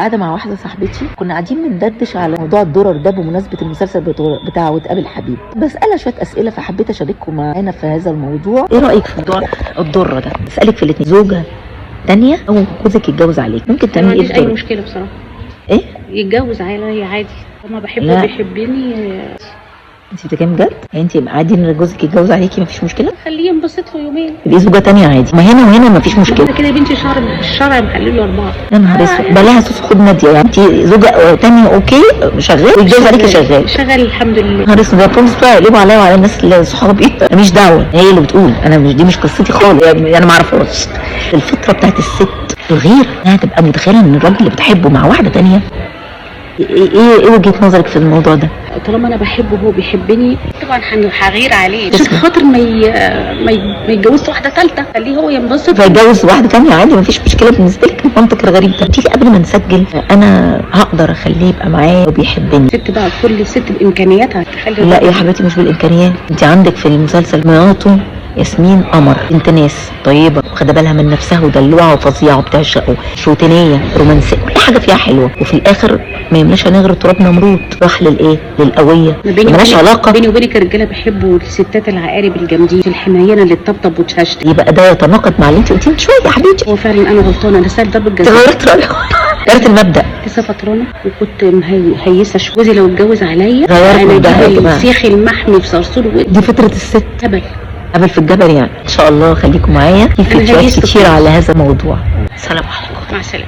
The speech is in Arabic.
قاعده مع واحده صاحبتي، كنا قاعدين بندردش على موضوع الدرر ده بمناسبه المسلسل بتاع وتقابل حبيب. بسالها شويه اسئله فحبيت اشارككم معانا في هذا الموضوع. ايه رايك في موضوع الدره ده؟ اسالك في الاثنين، زوجه تانية او جوزك يتجوز عليك، ممكن تعملي ايه؟ ما عنديش اي مشكله بصراحه. ايه؟ يتجوز عليا عادي، لما بحبه بيحبني. انت بتتكلمي بجد؟ يعني انت عادي ان جوزك يتجوز عليكي مفيش مشكله؟ خليه ينبسط له يومين. تبقي زوجه تانية عادي، ما هنا وهنا مفيش مشكله. كده يا بنتي الشرع محلل له 4. يا نهار اسود، بلاها خد ناديه. يعني انت زوجه تانية اوكي شغال ويتجوز عليكي شغال الحمد لله. نهار اسود، ده البوليس بقى يقلبوا عليا وعلى الناس اللي صحابي. ماليش دعوه، هي اللي بتقول، انا مش دي مش قصتي خالص، يعني انا ما اعرفهاش. الفطره بتاعت الست الغيره انها تبقى متخيله ان الراجل اللي بتحبه مع واحده تانية. ايه وجهه نظرك في الموضوع ده؟ طالما انا بحبه وهو بيحبني طبعا هغير عليه عشان خاطر ما يتجوزش واحده ثالثه، خليه هو ينبسط فيتجوز واحده ثانيه عادي مفيش مشكله بالنسبه لك. المنطق الغريب ده تيجي قبل ما نسجل انا هقدر اخليه يبقى معايا وبيحبني. ست بقى كل ست بامكانياتها تخلي. لا يا حبيبتي مش بالامكانيات، انت عندك في المسلسل مراته ياسمين قمر، بنت ناس طيبه واخده بالها من نفسها ودلوعه وفظيعه وبتعشقه، روتينيه رومانسيه، كل حاجه فيها حلوه، وفي الاخر ما يملاش نغر تراب نمرود، راح للايه؟ للقويه. مالهاش علاقه. بيني وبينك الرجاله بيحبوا الستات العقارب الجامدين الحنينه اللي تطبطب وتششت. يبقى ده يتناقض مع اللي انت قلتيه من شويه يا حبيبتي. هو فعلا انا غلطانه، انا سالت ضرب الجزاء. غيرت غيرت المبدا. لسه فطرانه وكنت مهيسه شويه، جوزي لو اتجوز عليا غيرت انا السيخ المحمي في صرصور. دي فطره الست. قبل في الجبل يعني. ان شاء الله خليكم معايا في فيديوهات كتير على هذا الموضوع. سلام عليكم. مع السلامه.